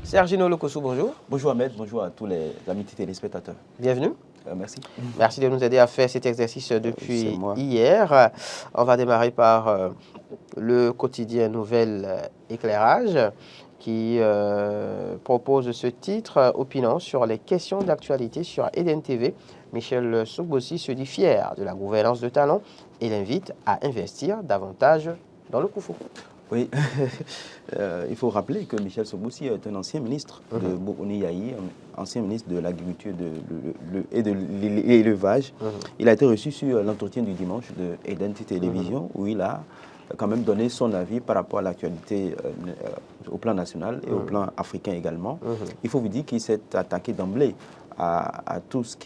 Sergino Lokossou, bonjour. Bonjour Ahmed, bonjour à tous les amis téléspectateurs. Bienvenue. Merci. Merci de nous aider à faire cet exercice depuis hier. On va démarrer par le quotidien Nouvel Éclairage qui propose ce titre opinant sur les questions d'actualité sur Eden TV. Michel Sogbossi se dit fier de la gouvernance de talent et l'invite à investir davantage dans le Koufou. Oui, il faut rappeler que Michel Sogbossi est un ancien ministre de Boukouni Yahi, ancien ministre de l'Agriculture et de l'Élevage. Il a été reçu sur l'entretien du dimanche de Eden Télévision où il a quand même donné son avis par rapport à l'actualité au plan national et au plan africain également. Il faut vous dire qu'il s'est attaqué d'emblée à tous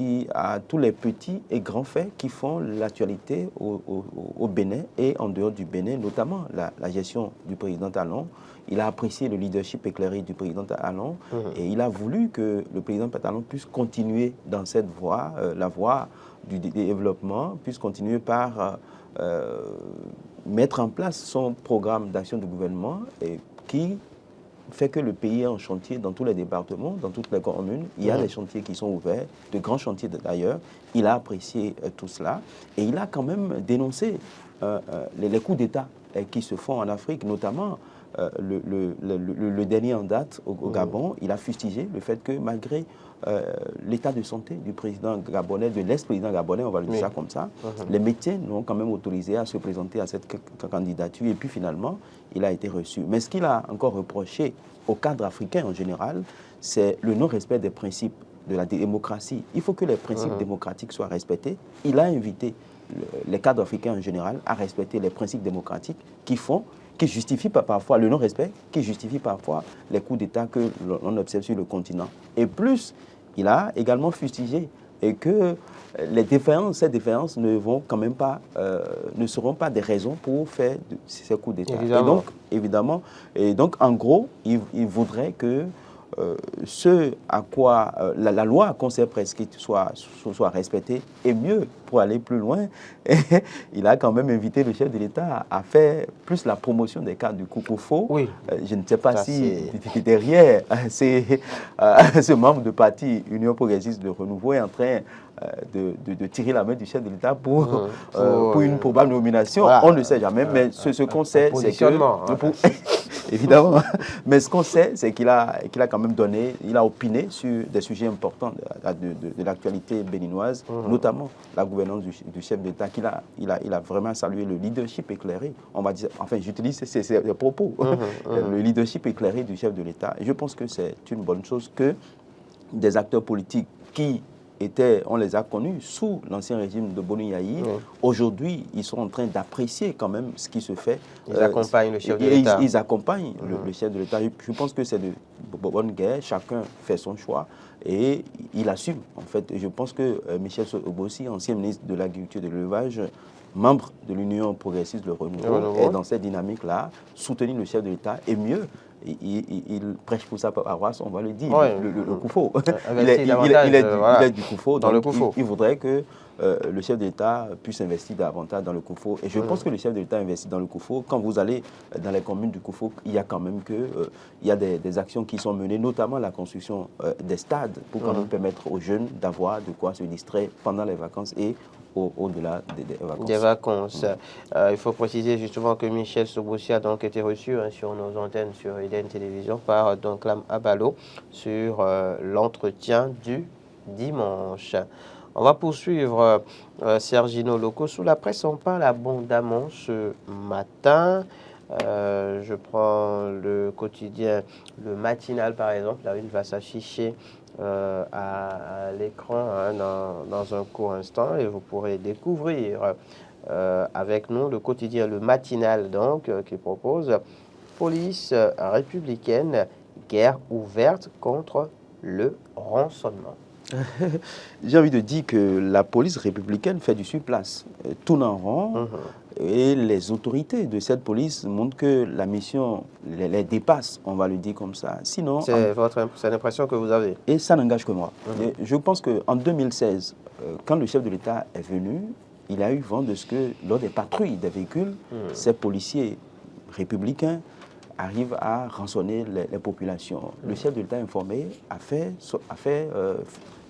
les petits et grands faits qui font l'actualité au Bénin et en dehors du Bénin, notamment la gestion du président Talon. Il a apprécié le leadership éclairé du président Talon et il a voulu que le président Talon puisse continuer dans cette voie, la voie du développement, puisse continuer par mettre en place son programme d'action du gouvernement et qui fait que le pays est en chantier dans tous les départements, dans toutes les communes. Il y a des chantiers qui sont ouverts, de grands chantiers d'ailleurs. Il a apprécié tout cela et il a quand même dénoncé les coups d'État qui se font en Afrique, notamment le dernier en date au Gabon. Il a fustigé le fait que malgré l'état de santé du président gabonais, de l'ex-président gabonais, on va le dire ça comme ça, les médecins l'ont quand même autorisé à se présenter à cette candidature et puis finalement, il a été reçu. Mais ce qu'il a encore reproché au cadre africain en général, c'est le non-respect des principes de la démocratie. Il faut que les principes démocratiques soient respectés. Il a invité les cadres africains en général à respecter les principes démocratiques qui justifient parfois le non-respect, qui justifient parfois les coups d'État que l'on observe sur le continent. Et plus, il a également fustigé et que ces défaillances ne vont quand même pas, ne seront pas des raisons pour faire ces coups d'État. Et donc, en gros, il voudrait que ce à quoi la loi qu'on s'est prescrite soit respectée et mieux pour aller plus loin. Et il a quand même invité le chef de l'État à faire plus la promotion des cadres du Koufou. Oui. Je ne sais pas si derrière ce membre de parti Union progressiste de renouveau est en train de tirer la main du chef de l'État pour une probable nomination. Voilà. On ne sait jamais, mais ce qu'on sait, c'est que... Évidemment. Mais ce qu'on sait, c'est qu'il a quand même donné, il a opiné sur des sujets importants de l'actualité béninoise, notamment la gouvernance du chef d'État, il a vraiment salué le leadership éclairé. On va dire, enfin, j'utilise ces propos, le leadership éclairé du chef de l'État. Et je pense que c'est une bonne chose que des acteurs politiques qui on les a connus sous l'ancien régime de Boukouni Yahi. Aujourd'hui, ils sont en train d'apprécier quand même ce qui se fait. Ils accompagnent le chef de l'État. Ils accompagnent le chef de l'État. Je pense que c'est de bonne guerre. Chacun fait son choix et il assume. En fait, je pense que Michel Sogbossi, ancien ministre de l'Agriculture et de l'Élevage, membre de l'Union progressiste de renouveau, est dans cette dynamique-là, soutenir le chef de l'État et mieux. Il prêche pour sa paroisse, on va le dire, le Koufou. Il est du Koufou, donc il voudrait que le chef d'État puisse investir davantage dans le Koufou. Et je pense que le chef d'État investit dans le Koufou. Quand vous allez dans les communes du Koufou, il y a quand même des actions qui sont menées, notamment la construction des stades pour quand même permettre aux jeunes d'avoir de quoi se distraire pendant les vacances et au-delà des vacances. Il faut préciser justement que Michel Sogbossi a donc été reçu sur nos antennes sur Eden Télévision par Clam Abalo sur l'entretien du dimanche. On va poursuivre Sergino Lokossou. La presse en parle abondamment ce matin. Je prends le quotidien, le matinal par exemple. Là, il va s'afficher à l'écran dans un court instant et vous pourrez découvrir avec nous le quotidien, le matinal donc, qui propose police républicaine, guerre ouverte contre le rançonnement. J'ai envie de dire que la police républicaine fait du surplace, tourne en rond, et les autorités de cette police montrent que la mission les dépasse, on va le dire comme ça. Sinon, c'est l'impression que vous avez. Et ça n'engage que moi. Je pense qu'en 2016, quand le chef de l'État est venu, il a eu vent de ce que lors des patrouilles des véhicules, ces policiers républicains arrive à rançonner les populations. Le chef de l'État informé a fait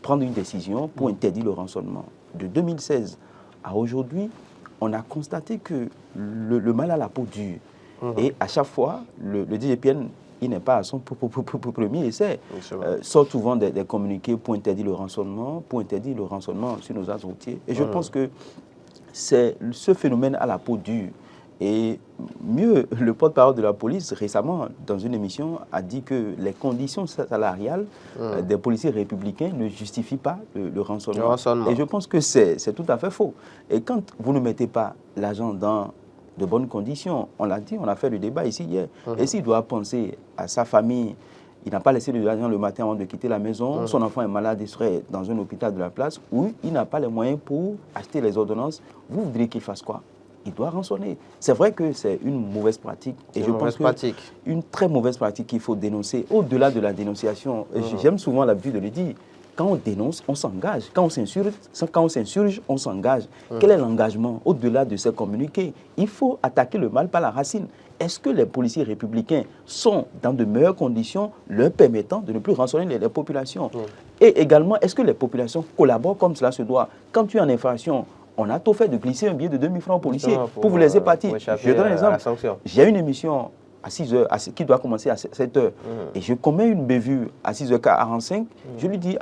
prendre une décision pour interdire le rançonnement. De 2016 à aujourd'hui, on a constaté que le mal à la peau dure. Et à chaque fois, le DGPN, il n'est pas à son premier essai. Sort souvent des communiqués pour interdire le rançonnement, sur nos axes routiers. Et je pense que c'est ce phénomène à la peau dure. Et mieux, le porte-parole de la police, récemment, dans une émission, a dit que les conditions salariales des policiers républicains ne justifient pas le rançonnement. Et je pense que c'est tout à fait faux. Et quand vous ne mettez pas l'agent dans de bonnes conditions, on l'a dit, on a fait le débat ici hier, et s'il doit penser à sa famille, il n'a pas laissé l'agent le matin avant de quitter la maison, son enfant est malade, il serait dans un hôpital de la place, ou il n'a pas les moyens pour acheter les ordonnances, vous voudriez qu'il fasse quoi? Il doit rançonner. C'est vrai que c'est une mauvaise pratique. Et je pense que une très mauvaise pratique qu'il faut dénoncer. Au-delà de la dénonciation, j'aime souvent l'habitude de le dire, quand on dénonce, on s'engage. Quand on s'insurge, on s'engage. Quel est l'engagement au-delà de ces communiqués? Il faut attaquer le mal par la racine. Est-ce que les policiers républicains sont dans de meilleures conditions leur permettant de ne plus rançonner les populations? Et également, est-ce que les populations collaborent comme cela se doit? Quand tu es en infraction, on a tout fait de glisser un billet de 2000 francs aux policiers pour vous laisser partir. Je donne un exemple. J'ai une émission à 6 heures, qui doit commencer à 7 heures. Et je commets une bévue à 6h45. Je lui dis,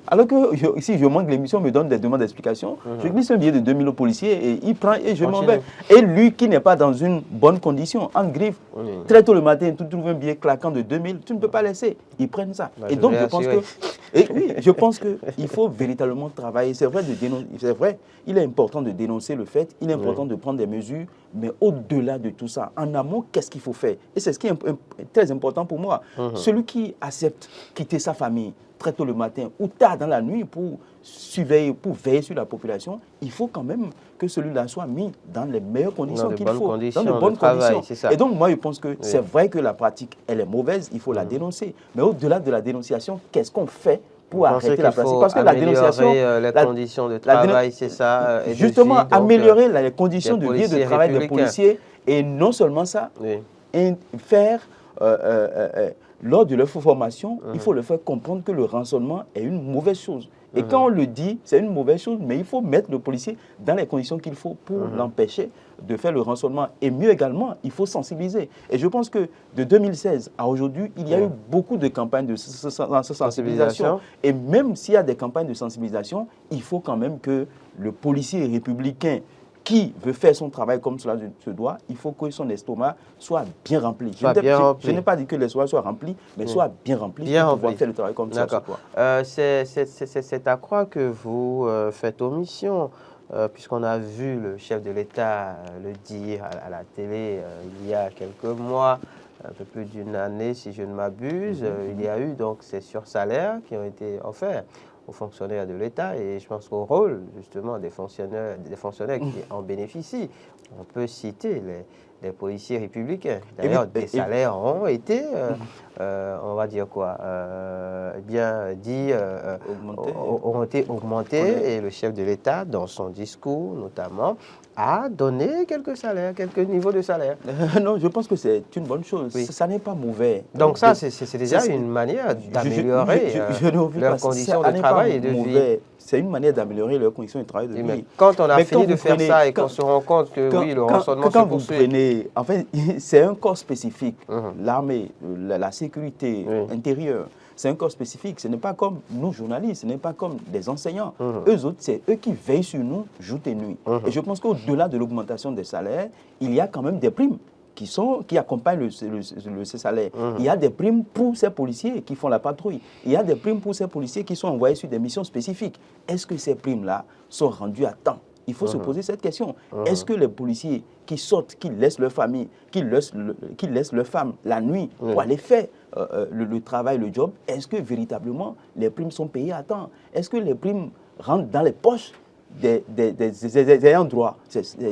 alors que si je manque l'émission, me donne des demandes d'explication, je glisse un billet de 2000 au policier et il prend et je m'en vais. Et lui qui n'est pas dans une bonne condition, en griffe, très tôt le matin, tu trouves un billet claquant de 2000, tu ne peux pas laisser. Ils prennent ça. Et donc je pense qu'il faut véritablement travailler. C'est vrai, il est important de dénoncer le fait, il est important de prendre des mesures, mais au-delà de tout ça, en amont, qu'est-ce qu'il faut faire? Et c'est ce qui est très important pour moi. Celui qui accepte quitter sa famille très tôt le matin ou tard dans la nuit pour veiller sur la population, il faut quand même que celui-là soit mis dans les meilleures conditions qu'il faut, dans de bonnes conditions. Et donc, moi, je pense que c'est vrai que la pratique, elle est mauvaise, il faut la dénoncer. Mais au-delà de la dénonciation, qu'est-ce qu'on fait pour arrêter la pratique? Parce que la dénonciation, les conditions de travail, c'est ça. Justement, améliorer les conditions de vie et de travail des policiers. Et non seulement ça, faire, lors de leur formation, il faut leur faire comprendre que le rançonnement est une mauvaise chose. Et quand on le dit, c'est une mauvaise chose, mais il faut mettre le policier dans les conditions qu'il faut pour l'empêcher de faire le rançonnement. Et mieux également, il faut sensibiliser. Et je pense que de 2016 à aujourd'hui, il y a eu beaucoup de campagnes de sensibilisation. Et même s'il y a des campagnes de sensibilisation, il faut quand même que le policier républicain qui veut faire son travail comme cela se doit, il faut que son estomac soit bien rempli. Je n'ai pas dit que l'estomac soit rempli, mais soit bien rempli pour pouvoir faire le travail comme ça se doit. C'est à croire que vous faites omission, puisqu'on a vu le chef de l'État le dire à la télé il y a quelques mois, un peu plus d'une année si je ne m'abuse, il y a eu donc ces sursalaires qui ont été offerts aux fonctionnaires de l'État et je pense qu'au rôle justement des fonctionnaires qui en bénéficient. On peut citer les policiers républicains. D'ailleurs, des salaires ont été, on va dire quoi, bien dit, ont été augmentés et le chef de l'État, dans son discours notamment, a donné quelques salaires, quelques niveaux de salaire. Non, je pense que c'est une bonne chose. Ça n'est pas mauvais. Donc ça, c'est déjà une manière d'améliorer leurs conditions de travail et de vie. C'est une manière d'améliorer leurs conditions de travail et de vie. Mais quand on a fini de faire ça et qu'on se rend compte que oui, le rançonnement se poursuit. Enfin, c'est un corps spécifique. L'armée, la sécurité intérieure, c'est un corps spécifique. Ce n'est pas comme nous, journalistes, ce n'est pas comme des enseignants. Eux autres, c'est eux qui veillent sur nous jour et nuit. Et je pense qu'au-delà de l'augmentation des salaires, il y a quand même des primes qui accompagnent ces salaires. Il y a des primes pour ces policiers qui font la patrouille. Il y a des primes pour ces policiers qui sont envoyés sur des missions spécifiques. Est-ce que ces primes-là sont rendues à temps? Il faut se poser cette question. Est-ce que les policiers qui sortent, qui laissent leur famille, qui laissent leur femme la nuit pour aller faire le travail, le job, est-ce que véritablement les primes sont payées à temps? Est-ce que les primes rentrent dans les poches des ayants droit?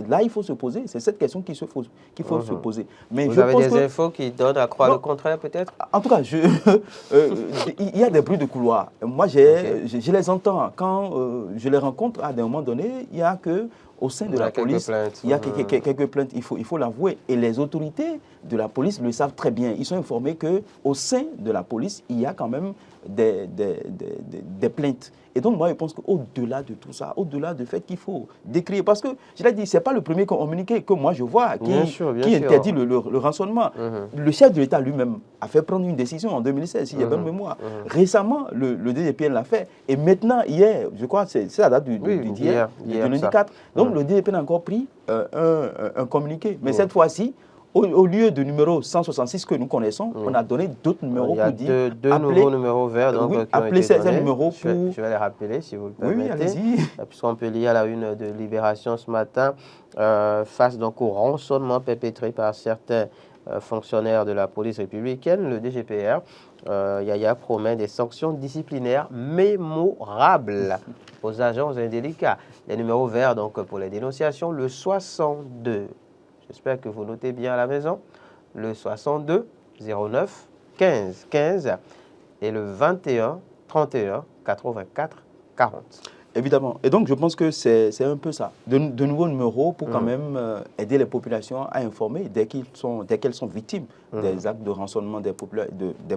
Là, il faut se poser. C'est cette question qu'il faut se poser. Mais vous avez des infos qui donnent à croire le contraire, peut-être? En tout cas, il y a des bruits de couloir. Moi, je les entends. Quand je les rencontre, à un moment donné, il y a que au sein de la police, il y a quelques plaintes, il faut l'avouer. Et les autorités de la police le savent très bien. Ils sont informés qu'au sein de la police, il y a quand même des plaintes. Et donc, moi, je pense qu'au-delà de tout ça, au-delà du fait qu'il faut décrire, parce que, je l'ai dit, ce n'est pas le premier communiqué que moi je vois qui interdit le rançonnement. Le chef de l'État lui-même a fait prendre une décision en 2016, si j'ai bonne mémoire. Récemment, le DGPN l'a fait. Et maintenant, hier, je crois que c'est la date d'hier, du lundi 4. Donc, le DGPN a encore pris un communiqué. Mais cette fois-ci, au lieu du numéro 166 que nous connaissons, on a donné d'autres numéros pour dire... deux nouveaux numéros verts. Donc, oui, appelez ces numéros pour... Je vais les rappeler, si vous le permettez. Oui, allez-y. Puisqu'on peut lire à la une de Libération ce matin, face donc au rançonnement perpétré par certains fonctionnaires de la police républicaine, le DGPR, Yaya promet des sanctions disciplinaires mémorables aux agents indélicats. Les numéros verts, donc, pour les dénonciations, le 62. J'espère que vous notez bien à la maison. Le 62 09 15 15 et le 21 31 84 40. Évidemment. Et donc, je pense que c'est un peu ça. De nouveaux numéros pour quand même aider les populations à informer dès qu'elles sont victimes des actes de rançonnement des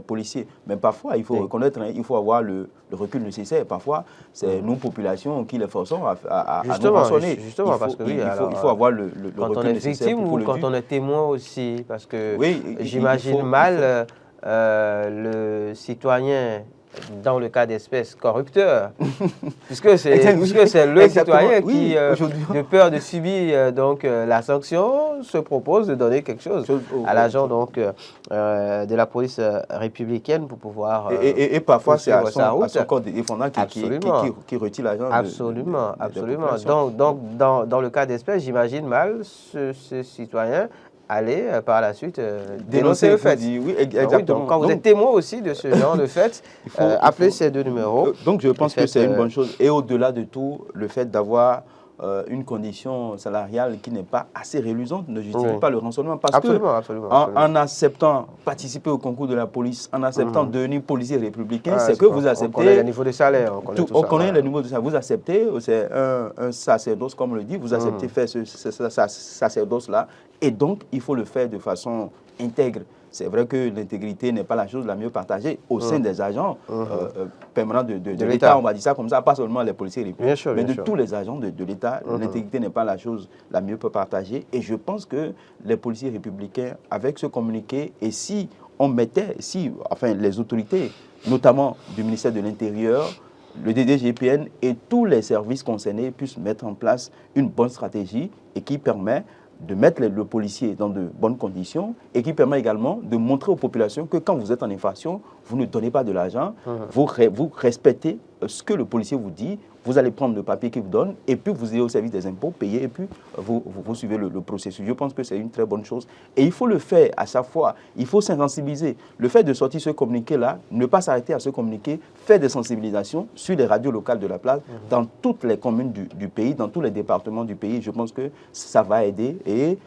policiers. Mais parfois, il faut reconnaître, il faut avoir le recul nécessaire. Parfois, c'est nous, populations, qui les forçons à nous rançonner. Justement, parce que il faut avoir le recul nécessaire pour le dire. Quand on est victime ou quand on est témoin aussi. Parce que j'imagine mal le citoyen, dans le cas d'espèces corrupteurs, puisque c'est le citoyen qui, de peur de subir la sanction, se propose de donner quelque chose à l'agent de la police républicaine pour pouvoir et parfois c'est à son corps défendant qui retire l'agent. Absolument. Donc dans le cas d'espèces, j'imagine mal ce citoyen aller par la suite dénoncer le fait. Oui, exactement. Donc, quand vous êtes témoin aussi de ce genre de fait, appelez ces deux numéros. Donc, je pense que c'est une bonne chose. Et au-delà de tout, le fait d'avoir une condition salariale qui n'est pas assez reluisante ne justifie pas le rançonnement. Parce en acceptant participer au concours de la police, en acceptant devenir policier républicain, c'est que vous acceptez... On connaît les niveaux de salaire. On connaît les niveaux de salaire. Vous acceptez, c'est un sacerdoce, comme on le dit, vous acceptez faire ce sacerdoce-là. Et donc, il faut le faire de façon intègre. C'est vrai que l'intégrité n'est pas la chose la mieux partagée au sein des agents permanents de l'État, on va dire ça comme ça, pas seulement les policiers républicains, mais de tous les agents de l'État. L'intégrité n'est pas la chose la mieux partagée. Et je pense que les policiers républicains, avec ce communiqué, et si on mettait, les autorités, notamment du ministère de l'Intérieur, le DGPN et tous les services concernés puissent mettre en place une bonne stratégie et qui permet de mettre le policier dans de bonnes conditions et qui permet également de montrer aux populations que quand vous êtes en infraction, vous ne donnez pas de l'argent, vous respectez ce que le policier vous dit, vous allez prendre le papier qu'il vous donne et puis vous allez au service des impôts, payer et puis vous suivez le processus. Je pense que c'est une très bonne chose. Et il faut le faire à chaque fois. Il faut sensibiliser. Le fait de sortir ce communiqué-là, ne pas s'arrêter à ce communiqué, faire des sensibilisations sur les radios locales de la place, dans toutes les communes du pays, dans tous les départements du pays. Je pense que ça va aider et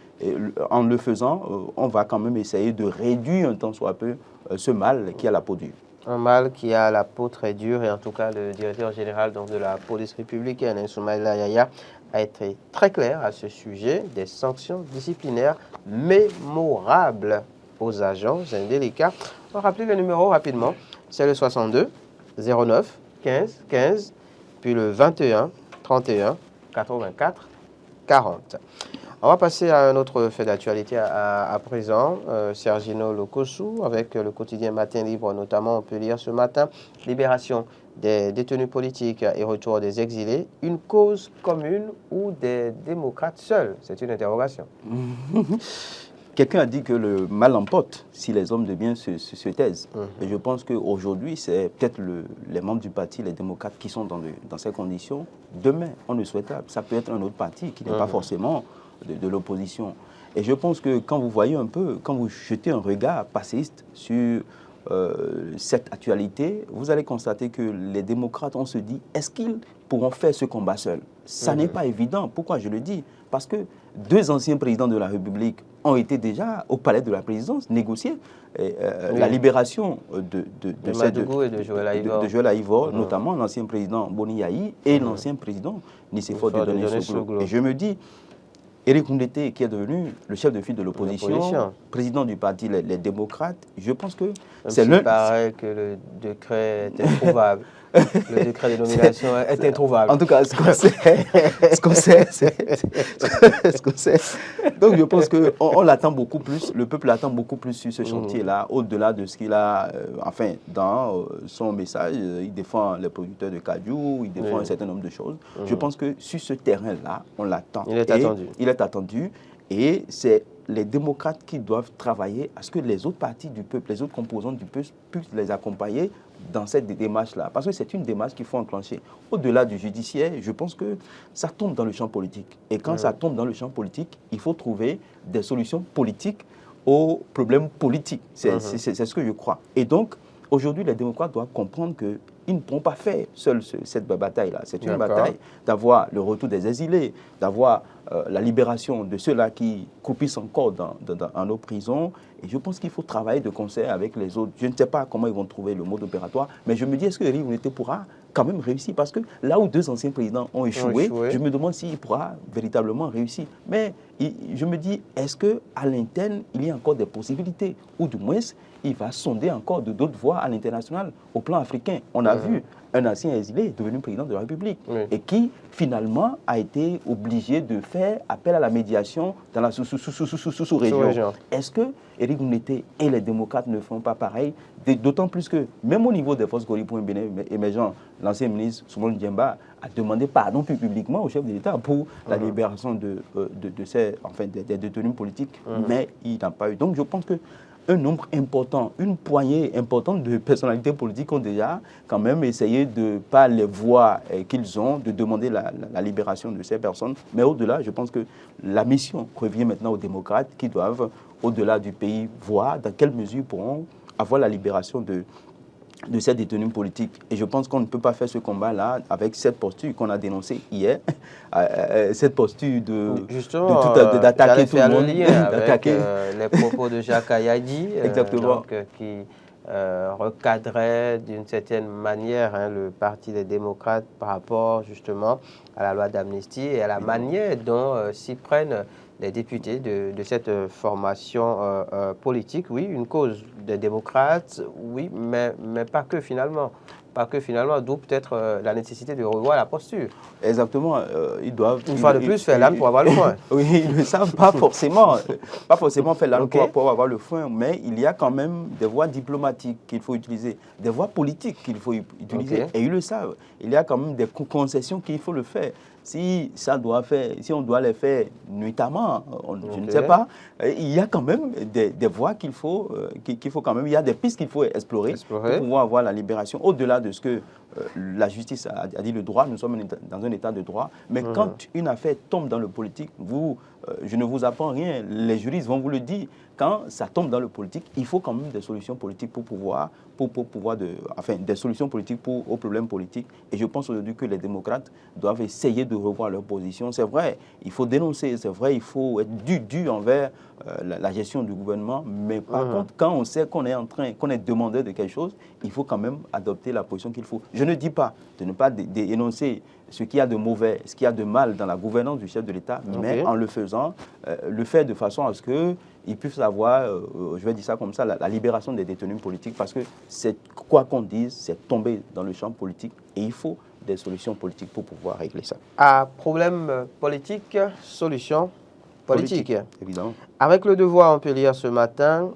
en le faisant, on va quand même essayer de réduire un tant soit peu ce mal qui a la peau dure. Un mal qui a la peau très dure et en tout cas le directeur général de la police républicaine, Soumaïla Yaya, a été très clair à ce sujet des sanctions disciplinaires mémorables aux agents indélicats. On va rappeler le numéro rapidement. C'est le 62 09 15 15 puis le 21 31 84 40. On va passer à un autre fait d'actualité à présent, Sergino Lokossou, avec le quotidien Matin Libre, notamment, on peut lire ce matin, libération des détenus politiques et retour des exilés, une cause commune ou des démocrates seuls? C'est une interrogation. Quelqu'un a dit que le mal emporte si les hommes de bien se taisent. Et je pense qu'aujourd'hui, c'est peut-être les membres du parti, les démocrates, qui sont dans ces conditions. Demain, on le souhaitera. Ça peut être un autre parti qui n'est pas forcément de l'opposition. Et je pense que quand vous voyez un peu, quand vous jetez un regard passéiste sur cette actualité, vous allez constater que les démocrates, on se dit, est-ce qu'ils pourront faire ce combat seuls? Ça n'est pas évident. Pourquoi je le dis? Parce que deux anciens présidents de la République ont été déjà au palais de la présidence négocier la libération de Madougou et de Joël Aïvor, notamment l'ancien président Boni Yayi et l'ancien président Nicéphore Dieudonné Soglo. Et je me dis, Éric Ndoundété, qui est devenu le chef de file de l'opposition, président du parti les démocrates, je pense que c'est l'un... Il paraît que le décret est introuvable. Le décret de nomination est introuvable. En tout cas, ce qu'on sait. Donc je pense qu'on l'attend beaucoup plus, le peuple l'attend beaucoup plus sur ce chantier-là, au-delà de ce qu'il a, dans son message, il défend les producteurs de cajou, il défend un certain nombre de choses. Je pense que sur ce terrain-là, on l'attend. Il est attendu. Il est attendu et c'est les démocrates qui doivent travailler à ce que les autres partis du peuple, les autres composantes du peuple puissent les accompagner dans cette démarche-là. Parce que c'est une démarche qu'il faut enclencher. Au-delà du judiciaire, je pense que ça tombe dans le champ politique. Et quand ça tombe dans le champ politique, il faut trouver des solutions politiques aux problèmes politiques. C'est ce que je crois. Et donc, aujourd'hui, les démocrates doivent comprendre qu'ils ne pourront pas faire seuls cette bataille-là. C'est une bataille d'avoir le retour des exilés, d'avoir la libération de ceux-là qui croupissent encore dans nos prisons. Et je pense qu'il faut travailler de concert avec les autres. Je ne sais pas comment ils vont trouver le mode opératoire, mais je me dis, est-ce que Éric Ndoundété pourra quand même réussir? Parce que là où deux anciens présidents ont échoué, je me demande s'il pourra véritablement réussir. Mais je me dis, est-ce qu'à l'interne, il y a encore des possibilités? Ou du moins, il va sonder encore d'autres voies à l'international, au plan africain. On a vu un ancien exilé devenu président de la République et qui, finalement, a été obligé de faire appel à la médiation dans la sous-région. Est-ce que Éric Ndoundété et les démocrates ne font pas pareil? D'autant plus que, même au niveau des forces Gori pour un Bénin émergent, l'ancien ministre Soumoun Diemba a demandé pardon publiquement au chef de l'État pour la libération des détenus politiques, mais il n'a pas eu. Donc je pense que un nombre important, une poignée importante de personnalités politiques ont déjà quand même essayé de, par les voies qu'ils ont, de demander la libération de ces personnes. Mais au-delà, je pense que la mission revient maintenant aux démocrates qui doivent, au-delà du pays, voir dans quelle mesure ils pourront avoir la libération de ces détenus politiques. Et je pense qu'on ne peut pas faire ce combat-là avec cette posture qu'on a dénoncée hier, cette posture d'attaquer tout le monde, d'attaquer les propos de Jacques Ayadi, qui recadrait d'une certaine manière le Parti des démocrates par rapport justement à la loi d'amnistie et à la manière dont s'y prennent les députés de cette formation politique. Oui, une cause des démocrates, oui, mais pas que finalement. Pas que finalement, d'où peut-être la nécessité de revoir la posture. Exactement, ils doivent... Une fois de plus, faire l'âne pour avoir le foin. Oui, ils ne savent pas forcément faire l'âne pour avoir le foin, mais il y a quand même des voies diplomatiques qu'il faut utiliser, des voies politiques qu'il faut utiliser, et ils le savent. Il y a quand même des concessions qu'il faut le faire. Si on doit les faire nuitamment, je ne sais pas, il y a quand même des voies qu'il faut quand même, il y a des pistes qu'il faut explorer pour pouvoir avoir la libération, au-delà de ce que la justice a dit, le droit, nous sommes dans un état de droit, mais quand une affaire tombe dans le politique, je ne vous apprends rien, les juristes vont vous le dire, quand ça tombe dans le politique, il faut quand même des solutions politiques des solutions politiques aux problèmes politiques. Et je pense aujourd'hui que les démocrates doivent essayer de revoir leur position. C'est vrai, il faut dénoncer, c'est vrai, il faut être dur envers la gestion du gouvernement, mais par contre, quand on sait qu'on est demandeur de quelque chose, il faut quand même adopter la position qu'il faut. Je ne dis pas de ne pas dénoncer ce qu'il y a de mauvais, ce qu'il y a de mal dans la gouvernance du chef de l'État, mais en le faisant, le faire de façon à ce qu'ils puissent avoir, je vais dire ça comme ça, la libération des détenus politiques, parce que c'est, quoi qu'on dise, c'est tomber dans le champ politique et il faut des solutions politiques pour pouvoir régler ça. À problème politique, solution politique. Évidemment. Avec le devoir, on peut lire ce matin,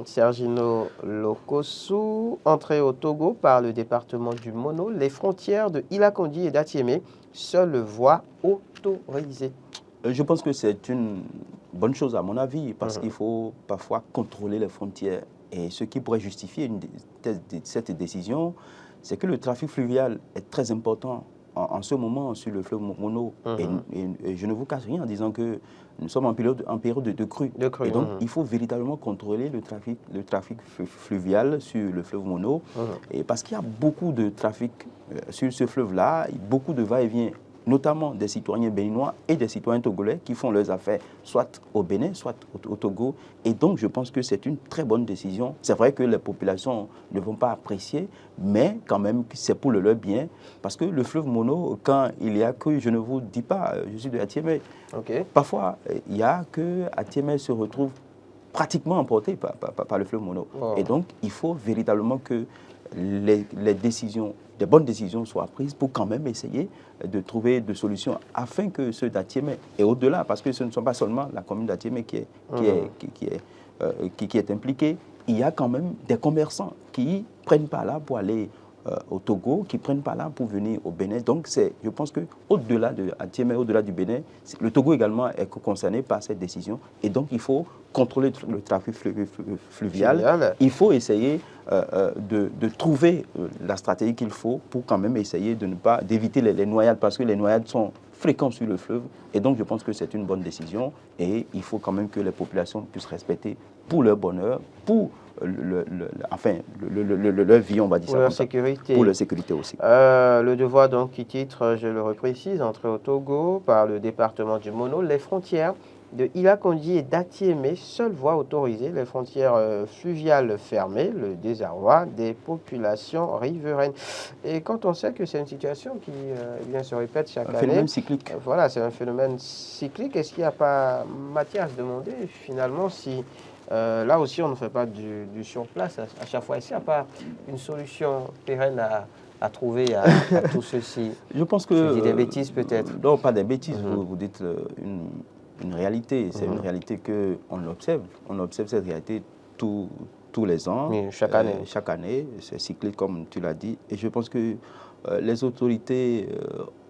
Sergino Lokossou, entré au Togo par le département du Mono, les frontières de Ilakondi et d'Atiémé, seule voie autorisée. Je pense que c'est une bonne chose à mon avis, parce qu'il faut parfois contrôler les frontières. Et ce qui pourrait justifier cette décision, c'est que le trafic fluvial est très important en ce moment sur le fleuve Mono. Et je ne vous cache rien en disant que nous sommes en période de crue. Et donc, il faut véritablement contrôler le trafic fluvial sur le fleuve Mono. Et parce qu'il y a beaucoup de trafic sur ce fleuve-là, beaucoup de va-et-vient, notamment des citoyens béninois et des citoyens togolais qui font leurs affaires soit au Bénin, soit au Togo. Et donc, je pense que c'est une très bonne décision. C'est vrai que les populations ne vont pas apprécier, mais quand même, c'est pour leur bien. Parce que le fleuve Mono, quand il y a que, je ne vous dis pas, je suis de Atiémé, parfois, il y a que Atiémé se retrouve pratiquement emporté par le fleuve Mono. Et donc, il faut véritablement que les décisions, des bonnes décisions soient prises pour quand même essayer de trouver des solutions afin que ceux d'Atiémé et au-delà, parce que ce ne sont pas seulement la commune d'Atiémé qui est impliquée, il y a quand même des commerçants qui prennent par là pour aller au Togo, qui prennent par là pour venir au Bénin. Donc, je pense qu'au-delà de Atiémé, au-delà du Bénin, le Togo également est concerné par cette décision. Et donc, il faut contrôler le trafic fluvial. Il faut essayer de trouver la stratégie qu'il faut pour quand même essayer d'éviter les noyades, parce que les noyades sont fréquentes sur le fleuve. Et donc, je pense que c'est une bonne décision. Et il faut quand même que les populations puissent respecter pour leur bonheur, pour leur vie, on va dire ça. Pour leur sécurité. Pour leur sécurité aussi. Le devoir, donc, qui titre, je le reprécise, entrée au Togo par le département du Mono, les frontières de Ila-Kondi et d'Atiémé, seule voie autorisée, les frontières fluviales fermées, le désarroi des populations riveraines. Et quand on sait que c'est une situation qui se répète chaque année. Un phénomène cyclique. Voilà, c'est un phénomène cyclique. Est-ce qu'il n'y a pas matière à se demander, finalement, si là aussi on ne fait pas du surplace à chaque fois? Est-ce qu'il n'y a pas une solution pérenne à trouver à tout ceci? Je pense que... Je dis des bêtises peut-être. Non, pas des bêtises. Vous dites une réalité. C'est une réalité qu'on observe. On observe cette réalité tous les ans. Oui, chaque année. Chaque année. C'est cyclique, comme tu l'as dit. Et je pense que les autorités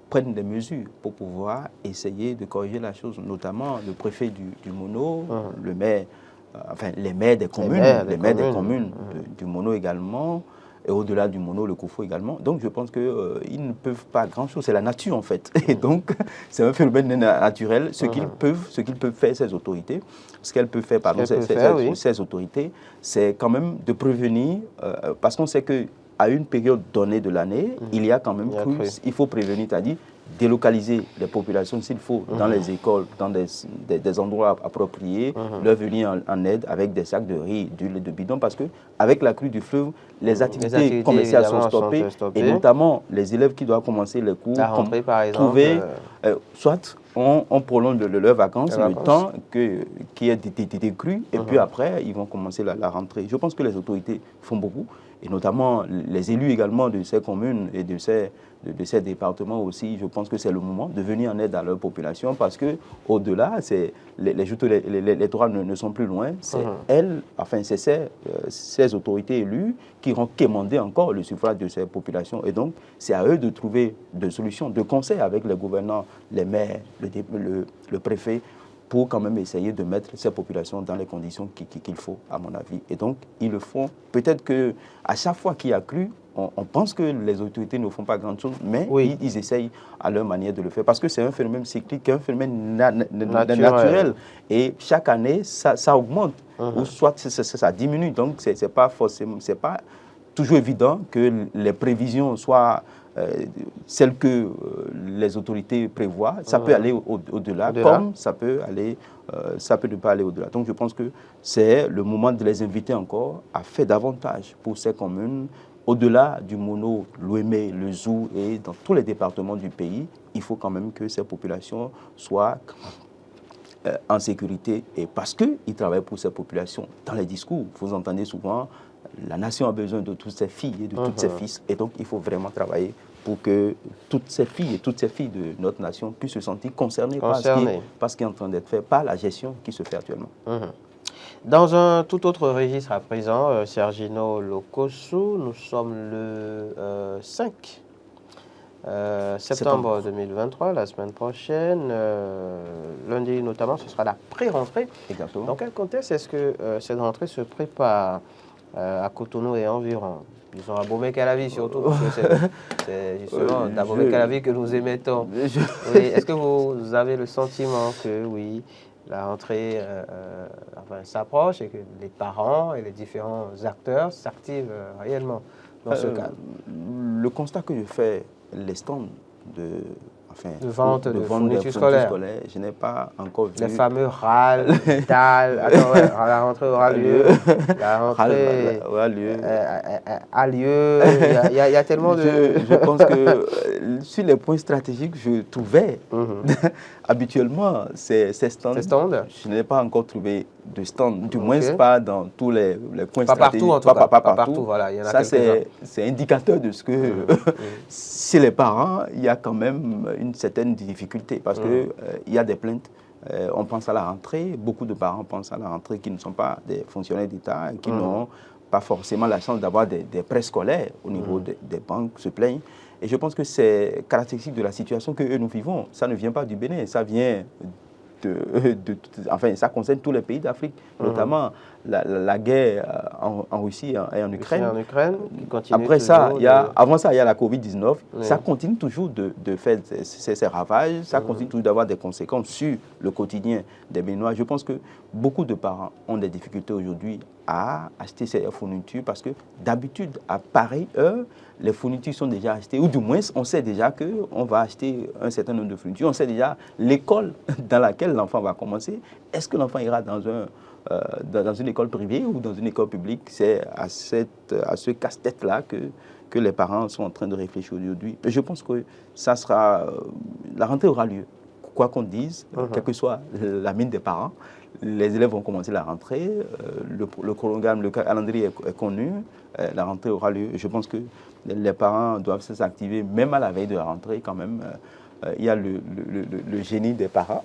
prennent des mesures pour pouvoir essayer de corriger la chose, notamment le préfet du Mono, le maire, les maires des communes, du Mono également. Et au-delà du Mono, le Koufou également. Donc, je pense qu'ils ne peuvent pas grand-chose. C'est la nature, en fait. Et donc, c'est un phénomène naturel. Ce qu'ils peuvent faire, ces autorités, ce qu'elles peuvent faire, ces autorités, c'est quand même de prévenir, parce qu'on sait qu'à une période donnée de l'année, il y a quand même il faut prévenir, c'est-à-dire délocaliser les populations s'il faut dans les écoles, dans des endroits appropriés, leur venir en aide avec des sacs de riz, d'huile et de bidon, parce qu'avec la crue du fleuve, les activités commerciales sont stoppées, et notamment les élèves qui doivent commencer les cours, soit on prolonge leurs vacances, le temps qu'il y ait des crues, et puis après, ils vont commencer la rentrée. Je pense que les autorités font beaucoup, et notamment les élus également de ces communes et de ces départements aussi. Je pense que c'est le moment de venir en aide à leur population, parce qu'au-delà, les droits ne sont plus loin. C'est ces autorités élues qui vont quémander encore le suffrage de ces populations. Et donc, c'est à eux de trouver des solutions, de conseil avec les gouvernants, les maires, le préfet, pour quand même essayer de mettre ces populations dans les conditions qu'il faut, à mon avis. Et donc, ils le font. Peut-être qu'à chaque fois qu'il y a crue, on pense que les autorités ne font pas grand-chose, mais ils essayent à leur manière de le faire. Parce que c'est un phénomène cyclique, un phénomène naturel. Et chaque année, ça augmente, ou soit ça diminue. Donc, c'est pas toujours évident que les prévisions soient celles que les autorités prévoient. Ça peut aller au-delà, comme ça peut ne pas aller au-delà. Donc, je pense que c'est le moment de les inviter encore à faire davantage pour ces communes. Au-delà du Mono, l'Ouémé, le Zou et dans tous les départements du pays, il faut quand même que ces populations soient en sécurité. Et parce qu'ils travaillent pour ces populations. Dans les discours, vous entendez souvent, la nation a besoin de toutes ses filles et de tous ses fils. Et donc, il faut vraiment travailler pour que toutes ces filles et toutes ces filles de notre nation puissent se sentir concernées. Par ce qui est en train d'être fait, par la gestion qui se fait actuellement. Dans un tout autre registre à présent, Sergino Lokosu, nous sommes le 5 septembre 2023, la semaine prochaine. Lundi notamment, ce sera la pré-rentrée. Exactement. Dans quel contexte est-ce que cette rentrée se prépare? à Cotonou et environ. Ils ont Abomey Calavi surtout, parce que c'est justement d'Abomey Calavi que nous émettons. Oui, est-ce que vous avez le sentiment que, oui, la rentrée s'approche et que les parents et les différents acteurs s'activent réellement dans ce cadre? Le constat que je fais, les stands de vente de fournitures scolaires, scolaires, je n'ai pas encore vu... Les fameux RAL, DAL, attends, ouais, la rentrée aura lieu, la rentrée aura lieu. a lieu, il y a tellement de... Je pense que sur les points stratégiques, je trouvais habituellement ces stands. Je n'ai pas encore trouvé de stand, du moins pas dans tous les points stratégiques. Partout en tout cas, pas partout, voilà, il y en a quelques-uns. Ça, c'est indicateur de ce que, chez les parents, il y a quand même une certaine difficulté parce qu'il y a des plaintes. On pense à la rentrée, beaucoup de parents pensent à la rentrée qui ne sont pas des fonctionnaires d'État, qui n'ont pas forcément la chance d'avoir des prêts scolaires au niveau des banques, se plaignent. Et je pense que c'est caractéristique de la situation que nous vivons. Ça ne vient pas du Bénin, ça vient enfin, ça concerne tous les pays d'Afrique, notamment la guerre en Russie et en Ukraine. Qui continue après ça, avant ça, il y a la Covid-19. Ça continue toujours de faire ces ravages, ça continue toujours d'avoir des conséquences sur le quotidien des Béninois. Je pense que beaucoup de parents ont des difficultés aujourd'hui à acheter ces fournitures parce que d'habitude, à pareille heure, les fournitures sont déjà achetées, ou du moins, on sait déjà qu'on va acheter un certain nombre de fournitures. On sait déjà l'école dans laquelle l'enfant va commencer. Est-ce que l'enfant ira dans une école privée ou dans une école publique? C'est à ce casse-tête-là que les parents sont en train de réfléchir aujourd'hui. Je pense que ça sera... la rentrée aura lieu. Quoi qu'on dise, quelle que soit la mine des parents, les élèves vont commencer la rentrée, le chronogramme, le calendrier est connu, la rentrée aura lieu. Je pense que les parents doivent s'activer, même à la veille de la rentrée quand même. Il y a le génie des parents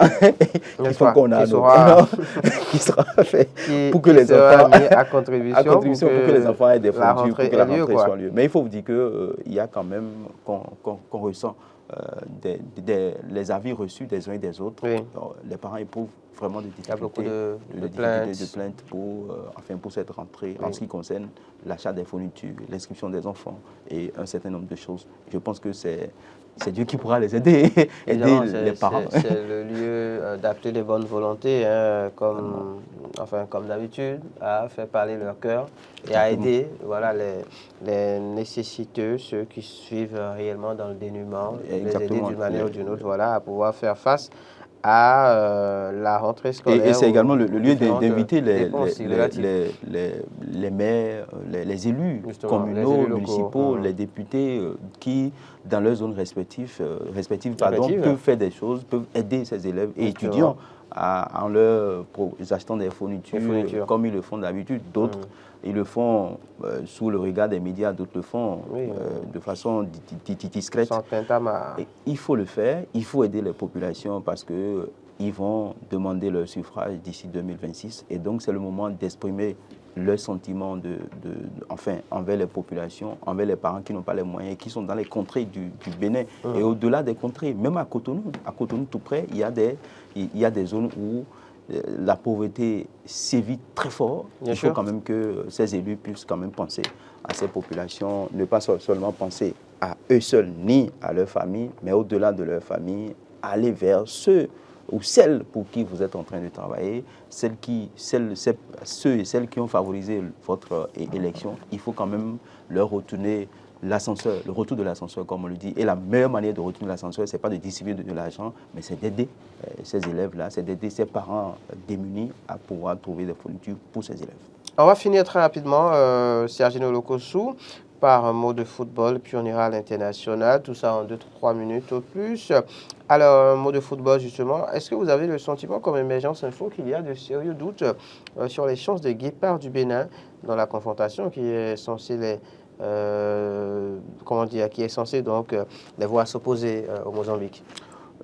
qui sera fait pour que les enfants mis à contribution pour que les enfants aient des fournitures, pour que la rentrée soit lieu. Mais il faut vous dire qu'il y a quand même qu'on ressent les avis reçus des uns et des autres. Les parents éprouvent vraiment des difficultés, de plaintes pour cette rentrée en ce qui concerne l'achat des fournitures, l'inscription des enfants et un certain nombre de choses. Je pense que c'est Dieu qui pourra les aider, les parents. C'est le lieu d'appeler les bonnes volontés, comme d'habitude, à faire parler leur cœur et à aider les nécessiteux, ceux qui suivent réellement dans le dénuement, les aider d'une manière ou d'une autre, à pouvoir faire face à la rentrée scolaire. Et c'est également le lieu d'inviter les maires, les élus communaux, municipaux, les députés qui, dans leurs zones respectives, peuvent faire des choses, peuvent aider ces élèves et étudiants en leur achetant des fournitures comme ils le font d'habitude. D'autres, ils le font sous le regard des médias, d'autres le font de façon discrète. Et il faut le faire, il faut aider les populations parce qu'ils vont demander leur suffrage d'ici 2026. Et donc, c'est le moment d'exprimer leurs sentiments envers les populations, envers les parents qui n'ont pas les moyens, qui sont dans les contrées du Bénin. Et au-delà des contrées, même à Cotonou tout près, il y a des zones où la pauvreté sévit très fort. Il faut quand même que ces élus puissent quand même penser à ces populations, ne pas seulement penser à eux seuls ni à leur famille, mais au-delà de leur famille, aller vers ceux ou celles pour qui vous êtes en train de travailler, ceux et celles qui ont favorisé votre élection. Il faut quand même leur retourner l'ascenseur, le retour de l'ascenseur, comme on le dit. Et la meilleure manière de retourner l'ascenseur, ce n'est pas de distribuer de l'argent, mais c'est d'aider ces élèves-là, c'est d'aider ces parents démunis à pouvoir trouver des fournitures pour ces élèves. On va finir très rapidement, Sergino Lokossou, par un mot de football, puis on ira à l'international, tout ça en 2-3 minutes au plus. Alors, un mot de football, justement, est-ce que vous avez le sentiment, comme Émergence Info, qu'il y a de sérieux doutes sur les chances des Guépards du Bénin dans la confrontation qui est censée les voir s'opposer au Mozambique?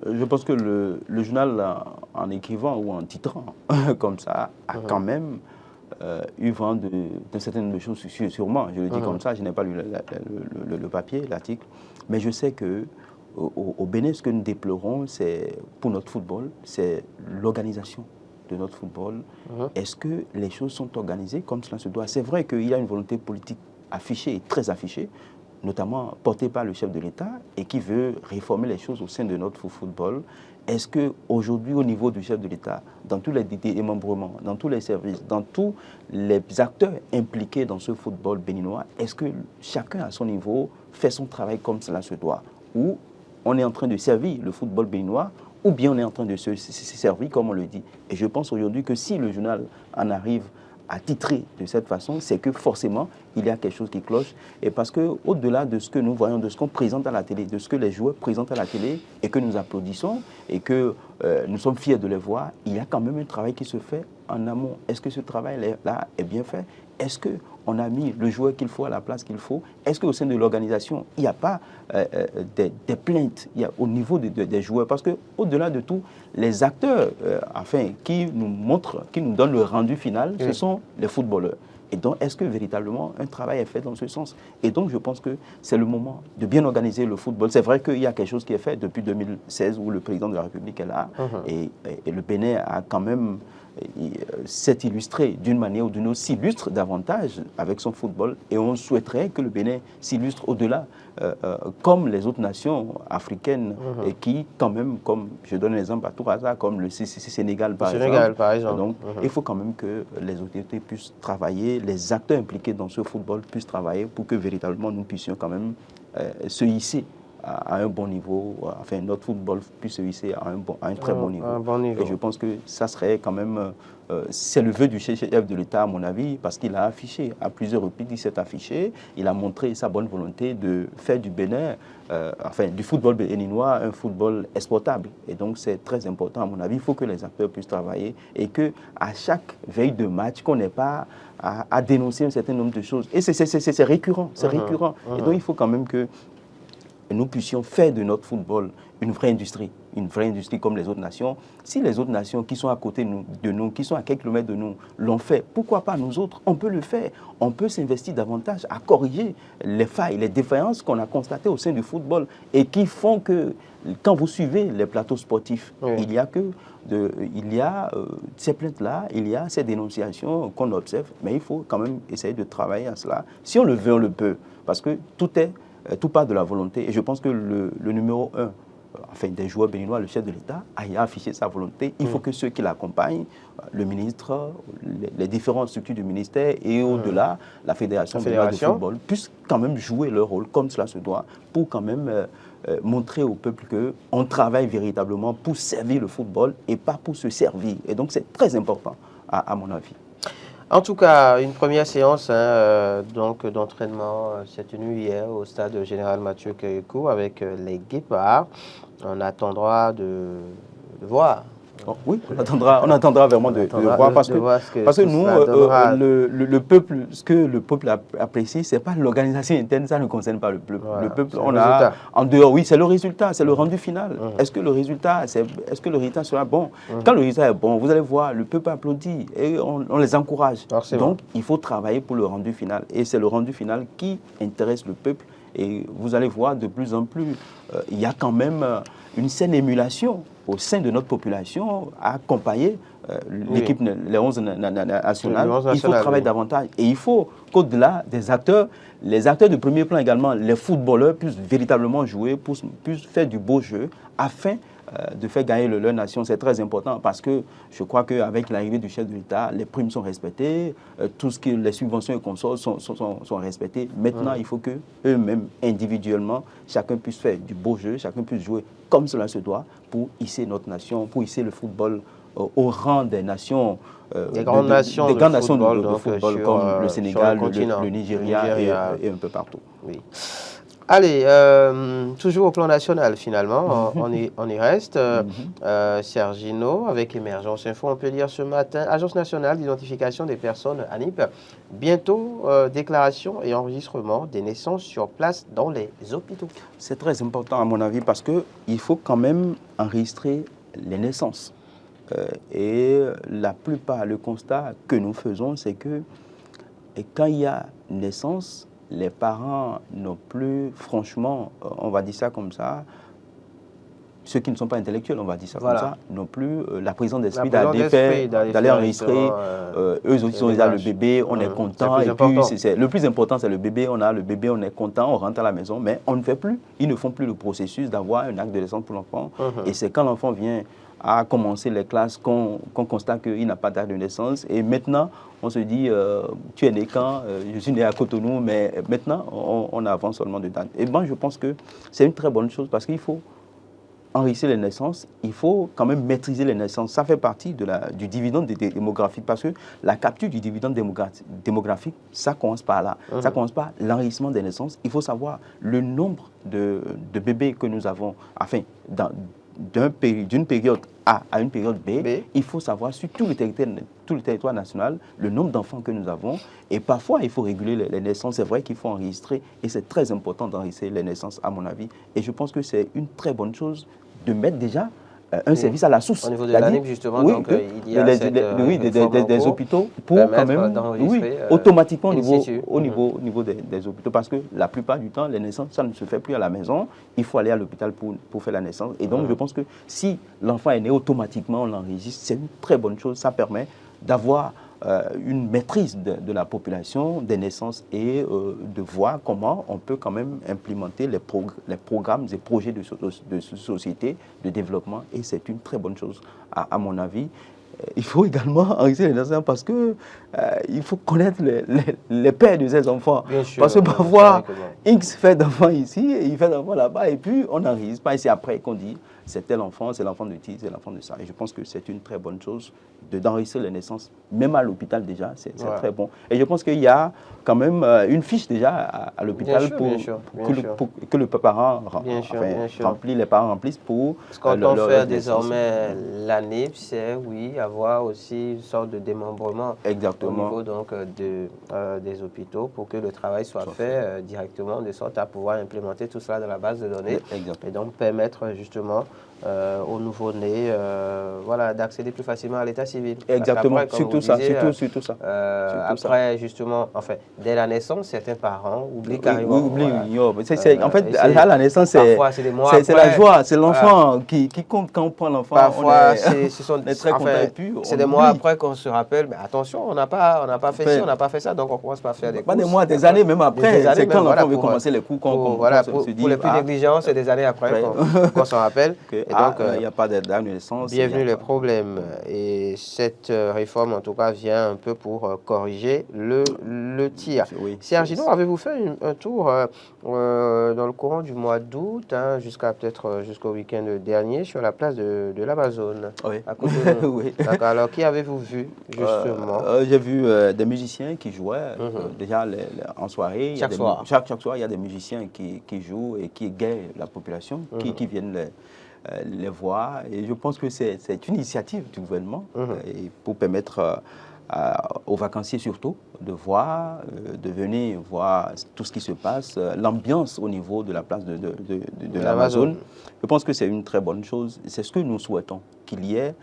Je pense que le journal, en écrivant ou en titrant comme ça, a quand même eu vent d'un certain nombre de choses, sûrement. Je le dis comme ça, je n'ai pas lu le papier, l'article, mais je sais que au Bénin, ce que nous déplorons, c'est pour notre football, c'est l'organisation de notre football, est-ce que les choses sont organisées comme cela se doit? C'est vrai qu'il y a une volonté politique affichée, très affichée, notamment portée par le chef de l'État et qui veut réformer les choses au sein de notre football. Est-ce qu'aujourd'hui, au niveau du chef de l'État, dans tous les démembrements, dans tous les services, dans tous les acteurs impliqués dans ce football béninois, est-ce que chacun à son niveau fait son travail comme cela se doit? Ou on est en train de servir le football béninois, ou bien on est en train de se servir comme on le dit? Et je pense aujourd'hui que si le journal en arrive à titrer de cette façon, c'est que forcément, il y a quelque chose qui cloche. Et parce qu'au-delà de ce que nous voyons, de ce qu'on présente à la télé, de ce que les joueurs présentent à la télé et que nous applaudissons et que nous sommes fiers de les voir, il y a quand même un travail qui se fait en amont. Est-ce que ce travail-là est bien fait? Est-ce qu'on a mis le joueur qu'il faut à la place qu'il faut? Est-ce qu'au sein de l'organisation, il n'y a pas des plaintes au niveau des joueurs? Parce qu'au-delà de tout, les acteurs qui nous montrent, qui nous donnent le rendu final, ce sont les footballeurs. Et donc, est-ce que véritablement un travail est fait dans ce sens? Et donc, je pense que c'est le moment de bien organiser le football. C'est vrai qu'il y a quelque chose qui est fait depuis 2016 où le président de la République est là et le Bénin a quand même s'est illustré d'une manière ou d'une autre, s'illustre davantage avec son football et on souhaiterait que le Bénin s'illustre au-delà comme les autres nations africaines et qui quand même, comme je donne l'exemple à tout hasard, comme le Sénégal par exemple. Donc il faut quand même que les autorités puissent travailler, les acteurs impliqués dans ce football puissent travailler pour que véritablement nous puissions quand même se hisser à un bon niveau, enfin notre football puisse se hisser à un très bon niveau. Et je pense que ça serait quand même, c'est le vœu du chef de l'État à mon avis, parce qu'il a affiché, à plusieurs reprises il s'est affiché, il a montré sa bonne volonté de faire du Bénin, du football béninois, un football exportable. Et donc c'est très important à mon avis, il faut que les acteurs puissent travailler et qu'à chaque veille de match, qu'on n'ait pas à dénoncer un certain nombre de choses. Et c'est récurrent, c'est récurrent. Et donc il faut quand même que nous puissions faire de notre football une vraie industrie comme les autres nations. Si les autres nations qui sont à côté de nous, qui sont à quelques kilomètres de nous, l'ont fait, pourquoi pas nous autres? On peut le faire. On peut s'investir davantage à corriger les failles, les défaillances qu'on a constatées au sein du football et qui font que, quand vous suivez les plateaux sportifs, il y a ces plaintes-là, il y a ces dénonciations qu'on observe, mais il faut quand même essayer de travailler à cela. Si on le veut, on le peut, parce que tout part de la volonté. Et je pense que le numéro 1 des joueurs béninois, le chef de l'État, a affiché sa volonté. Il faut que ceux qui l'accompagnent, le ministre, les différentes structures du ministère et au-delà, la fédération béninoise de football, puissent quand même jouer leur rôle comme cela se doit pour quand même montrer au peuple qu'on travaille véritablement pour servir le football et pas pour se servir. Et donc c'est très important à mon avis. En tout cas, une première séance d'entraînement s'est tenue hier au stade général Mathieu Kérékou avec les Guépards. On attendra de voir. Oui, on attendra vraiment de voir parce que nous, le peuple, ce que le peuple apprécie, ce n'est pas l'organisation interne, ça ne concerne pas le peuple. Voilà, le peuple, on a en dehors, oui, c'est le résultat, c'est le rendu final. Est-ce que le résultat sera bon? Quand le résultat est bon, vous allez voir, le peuple applaudit et on les encourage. Donc, il faut travailler pour le rendu final. Et c'est le rendu final qui intéresse le peuple. Et vous allez voir de plus en plus, il y a quand même une saine émulation au sein de notre population à accompagner l'équipe, les 11 nationales. Il faut travailler davantage. Et il faut qu'au-delà des acteurs, les acteurs de premier plan également, les footballeurs puissent véritablement jouer, puissent faire du beau jeu afin de faire gagner leur nation. C'est très important parce que je crois qu'avec l'arrivée du chef de l'État, les primes sont respectées, les subventions et consorts sont respectées. Maintenant, il faut qu'eux-mêmes, individuellement, chacun puisse faire du beau jeu, chacun puisse jouer comme cela se doit pour hisser notre nation, pour hisser le football au rang des nations, des grandes nations de football comme le Sénégal, le Nigeria et un peu partout. Oui. Allez, toujours au plan national finalement, on y reste. Sergino, avec Émergence Info, on peut lire ce matin, Agence nationale d'identification des personnes, ANIP, bientôt déclaration et enregistrement des naissances sur place dans les hôpitaux. C'est très important à mon avis parce qu'il faut quand même enregistrer les naissances. Et la plupart, le constat que nous faisons, c'est que quand il y a naissance, les parents n'ont plus, franchement, on va dire ça comme ça, ceux qui ne sont pas intellectuels, on va dire ça Voilà. comme ça, non plus la présence d'esprit La présence d'esprit d'aller enregistrer. Eux aussi, ils ont le bébé, on est content. C'est Et important. puis, le plus important, c'est le bébé. On a le bébé, on est content, on rentre à la maison, mais on ne fait plus. Ils ne font plus le processus d'avoir un acte de naissance pour l'enfant. Et c'est quand l'enfant vient à commencer les classes qu'on constate qu'il n'a pas d'acte de naissance. Et maintenant, on se dit, tu es né quand? Je suis né à Cotonou, mais maintenant, on avance seulement de date. Et moi, je pense que c'est une très bonne chose parce qu'il faut enrichir les naissances, il faut quand même maîtriser les naissances. Ça fait partie du dividende démographique parce que la capture du dividende démographique, ça commence par là. Ça commence par l'enrichissement des naissances. Il faut savoir le nombre de bébés que nous avons, enfin, d'une période A à une période B, il faut savoir sur tout le territoire national le nombre d'enfants que nous avons. Et parfois, il faut réguler les naissances. C'est vrai qu'il faut enregistrer et c'est très important d'enregistrer les naissances, à mon avis. Et je pense que c'est une très bonne chose de mettre déjà un service à la source. Au niveau de l'ANIP, justement, oui, donc, il y a des hôpitaux pour quand même, automatiquement au niveau des hôpitaux. Parce que la plupart du temps, les naissances, ça ne se fait plus à la maison. Il faut aller à l'hôpital pour faire la naissance. Et donc, je pense que si l'enfant est né automatiquement, on l'enregistre, c'est une très bonne chose. Ça permet d'avoir une maîtrise de la population, des naissances et de voir comment on peut quand même implémenter les programmes et projets de société, de développement. Et c'est une très bonne chose, à mon avis. Il faut également enregistrer les naissances parce que il faut connaître les pères de ces enfants. Bien sûr, parce que parfois, X fait d'enfants ici et il fait d'enfants là-bas et puis on n'enregistre pas. Et c'est après qu'on dit c'est tel enfant, c'est l'enfant de ci, c'est l'enfant de ça. Et je pense que c'est une très bonne chose d'enregistrer les naissances, même à l'hôpital déjà, c'est très bon. Et je pense qu'il y a quand même une fiche déjà à l'hôpital pour que le parent remplit, les parents remplissent pour... Ce qu'on peut faire désormais l'ANIP, c'est avoir aussi une sorte de démembrement au niveau donc, des hôpitaux pour que le travail soit fait directement de sorte à pouvoir implémenter tout cela dans la base de données et donc permettre justement aux nouveau-nés d'accéder plus facilement à l'état civil. Exactement, après, surtout ça. Après, justement, enfin, dès la naissance, certains parents oublient carrément. En fait, à la naissance, c'est la joie, c'est l'enfant qui compte quand on prend l'enfant. Parfois, c'est des mois après qu'on se rappelle, mais attention, on n'a pas fait ci, on n'a pas fait ça, donc on commence par faire des courses. Pas des mois, des années même après, c'est quand l'enfant veut commencer les cours. Pour les plus négligents, c'est des années après qu'on s'en rappelle. Donc, il n'y a pas d'acte de naissance. Bienvenue les problèmes. Et cette réforme, en tout cas, vient un peu pour corriger le tir. Serge, avez-vous fait un tour dans le courant du mois d'août, jusqu'au week-end dernier, sur la place de l'Amazone, à Cotonou? D'accord. Alors, qui avez-vous vu, justement? J'ai vu des musiciens qui jouaient déjà en soirée. Chaque soir, il y a des musiciens qui jouent et qui égayent la population, qui viennent les voir. Et je pense que c'est une initiative du gouvernement et pour permettre aux vacanciers surtout de venir voir tout ce qui se passe, l'ambiance au niveau de la place de l'Amazone. Je pense que c'est une très bonne chose. C'est ce que nous souhaitons, qu'il y ait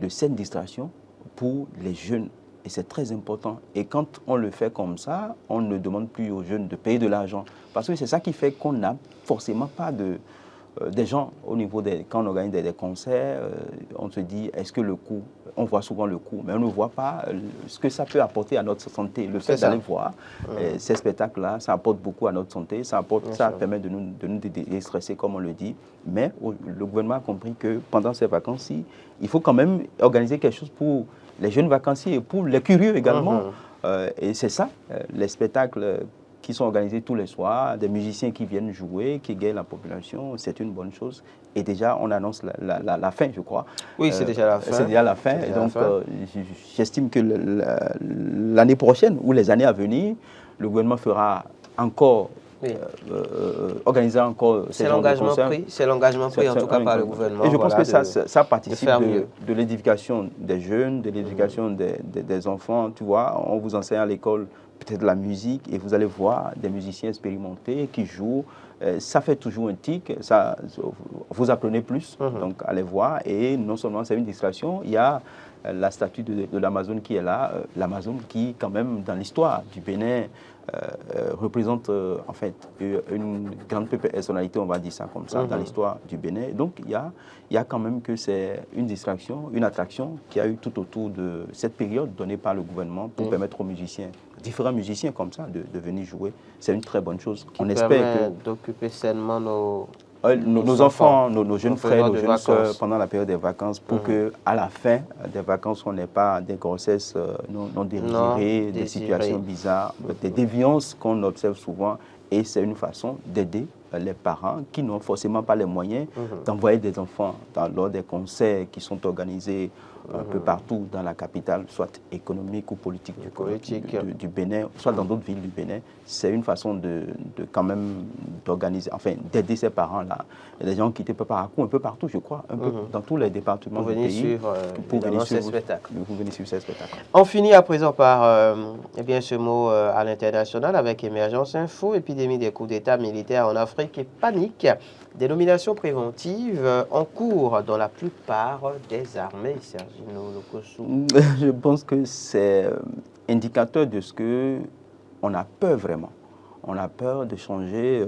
de saines distractions pour les jeunes. Et c'est très important. Et quand on le fait comme ça, on ne demande plus aux jeunes de payer de l'argent. Parce que c'est ça qui fait qu'on n'a forcément pas des gens au niveau quand on organise des concerts, on se dit, est-ce que le coût, on voit souvent le coût, mais on ne voit pas ce que ça peut apporter à notre santé. Le fait d'aller voir ces spectacles-là, ça apporte beaucoup à notre santé, ça permet de nous déstresser, comme on le dit. Mais le gouvernement a compris que pendant ces vacances-ci, il faut quand même organiser quelque chose pour les jeunes vacanciers et pour les curieux également. Et c'est ça, les spectacles qui sont organisés tous les soirs, des musiciens qui viennent jouer, qui égayent la population, c'est une bonne chose. Et déjà, on annonce la fin, je crois. Oui, c'est déjà la fin. C'est déjà la fin. Et donc, j'estime que l'année prochaine ou les années à venir, le gouvernement fera encore, organisera encore ces genres de concerts. C'est l'engagement pris, en tout cas, par le gouvernement. Et je pense que ça participe de l'éducation des jeunes, de l'éducation des enfants. Tu vois, on vous enseigne à l'école peut-être la musique, et vous allez voir des musiciens expérimentés qui jouent. Ça fait toujours un tic, ça, vous apprenez plus, donc allez voir. Et non seulement c'est une distraction, il y a la statue de l'Amazone qui est là, l'Amazone qui, quand même, dans l'histoire du Bénin, représente en fait une grande personnalité, on va dire ça comme ça, dans l'histoire du Bénin. Donc il y a quand même que c'est une distraction, une attraction qui a eu tout autour de cette période donnée par le gouvernement pour permettre aux musiciens, différents musiciens comme ça, de venir jouer. C'est une très bonne chose. On espère d'occuper sainement nos enfants, nos jeunes frères, nos jeunes sœurs pendant la période des vacances pour que à la fin des vacances, on n'ait pas des grossesses non désirées, des situations bizarres, des déviances qu'on observe souvent. Et c'est une façon d'aider les parents qui n'ont forcément pas les moyens d'envoyer des enfants lors des concerts qui sont organisés un peu partout dans la capitale, soit économique ou politique du Bénin, soit dans d'autres villes du Bénin. C'est une façon de quand même d'organiser, enfin d'aider ces parents-là. Il y a des gens qui étaient un peu partout, je crois, un peu dans tous les départements du pays. Pour venir suivre ces spectacles. Pour venir suivre ces spectacles. On finit à présent par eh bien, ce mot à l'international avec Émergence Info, épidémie des coups d'État militaires en Afrique et panique. Dénomination préventive en cours dans la plupart des armées, Sergino Lokossou. Je pense que c'est indicateur de ce qu'on a peur vraiment. On a peur de changer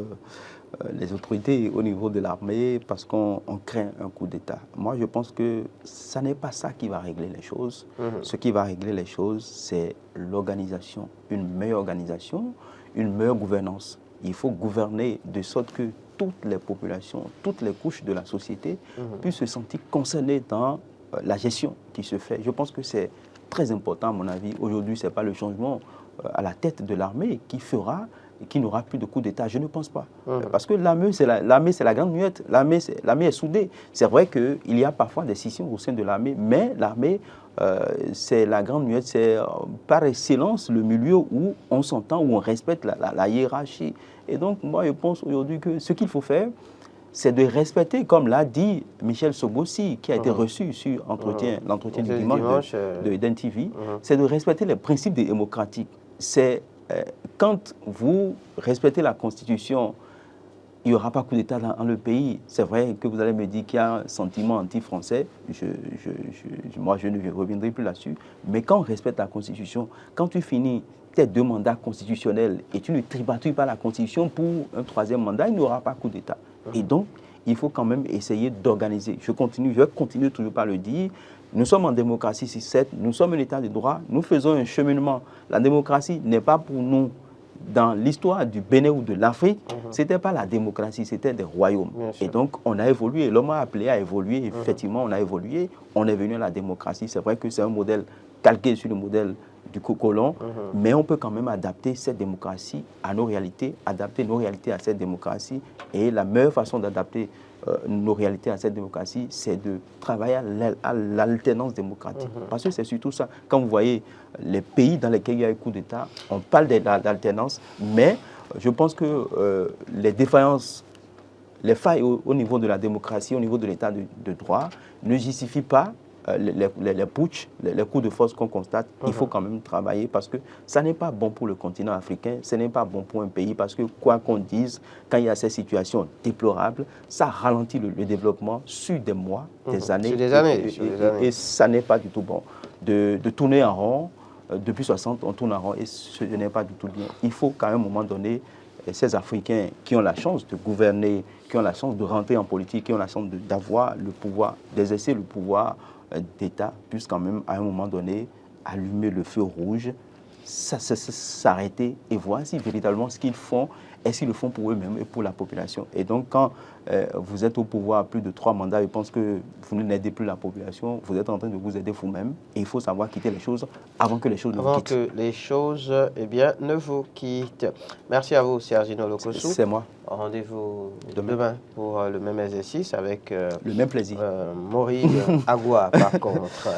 les autorités au niveau de l'armée parce qu'on craint un coup d'État. Moi, je pense que ça n'est pas ça qui va régler les choses. Ce qui va régler les choses, c'est l'organisation, une meilleure gouvernance. Il faut gouverner de sorte que toutes les populations, toutes les couches de la société puissent se sentir concernées dans la gestion qui se fait. Je pense que c'est très important, à mon avis. Aujourd'hui, ce n'est pas le changement à la tête de l'armée qui fera et qui n'aura plus de coup d'État. Je ne pense pas. Parce que l'armée, c'est la grande muette. L'armée est soudée. C'est vrai qu'il y a parfois des scissions au sein de l'armée, mais l'armée, c'est la grande muette. C'est par excellence le milieu où on s'entend, où on respecte la hiérarchie. Et donc, moi, je pense aujourd'hui que ce qu'il faut faire, c'est de respecter, comme l'a dit Michel Sobossi, qui a été reçu sur l'entretien du dimanche de Eden TV, c'est de respecter les principes démocratiques. C'est quand vous respectez la Constitution, il n'y aura pas coup d'État dans le pays. C'est vrai que vous allez me dire qu'il y a un sentiment anti-français. Moi, je ne reviendrai plus là-dessus. Mais quand on respecte la Constitution, quand tu finis tes 2 mandats constitutionnels et tu ne tribatules pas la Constitution pour un 3e mandat, il n'y aura pas coup d'État. Et donc, il faut quand même essayer d'organiser. Je vais continuer toujours par le dire. Nous sommes en démocratie 6-7, nous sommes un État de droit, nous faisons un cheminement. La démocratie n'est pas pour nous. Dans l'histoire du Bénin ou de l'Afrique, ce n'était pas la démocratie, c'était des royaumes. Et donc, on a évolué, l'homme a appelé à évoluer, effectivement, on a évolué, on est venu à la démocratie. C'est vrai que c'est un modèle calqué sur le modèle du colon, mais on peut quand même adapter cette démocratie à nos réalités, adapter nos réalités à cette démocratie. Et la meilleure façon d'adapter nos réalités à cette démocratie, c'est de travailler à l'alternance démocratique. Parce que c'est surtout ça. Quand vous voyez les pays dans lesquels il y a eu coup d'État, on parle d'alternance, mais je pense que les défaillances, les failles au niveau de la démocratie, au niveau de l'État de droit, ne justifient pas les putsch, les coups de force qu'on constate. Il faut quand même travailler parce que ça n'est pas bon pour le continent africain, ce n'est pas bon pour un pays parce que quoi qu'on dise, quand il y a ces situations déplorables, ça ralentit le développement sur des mois, des années. Sur des années. Et ça n'est pas du tout bon. De tourner en rond, depuis 60, on tourne en rond et ce n'est pas du tout bien. Il faut qu'à un moment donné, ces Africains qui ont la chance de gouverner, qui ont la chance de rentrer en politique, qui ont la chance d'avoir le pouvoir, d'exercer le pouvoir d'État, puissent quand même à un moment donné allumer le feu rouge, s'arrêter et voir si véritablement ce qu'ils font, est-ce qu'ils le font pour eux-mêmes et pour la population. Et donc quand vous êtes au pouvoir plus de 3 mandats, je pense que vous n'aidez plus la population, vous êtes en train de vous aider vous-même et il faut savoir quitter les choses avant que les choses ne vous quittent. Avant que les choses ne vous quittent. Merci à vous, Sergino Lokossou. C'est moi. Rendez-vous demain pour le même exercice avec le même plaisir. Maurice Agua, par contre.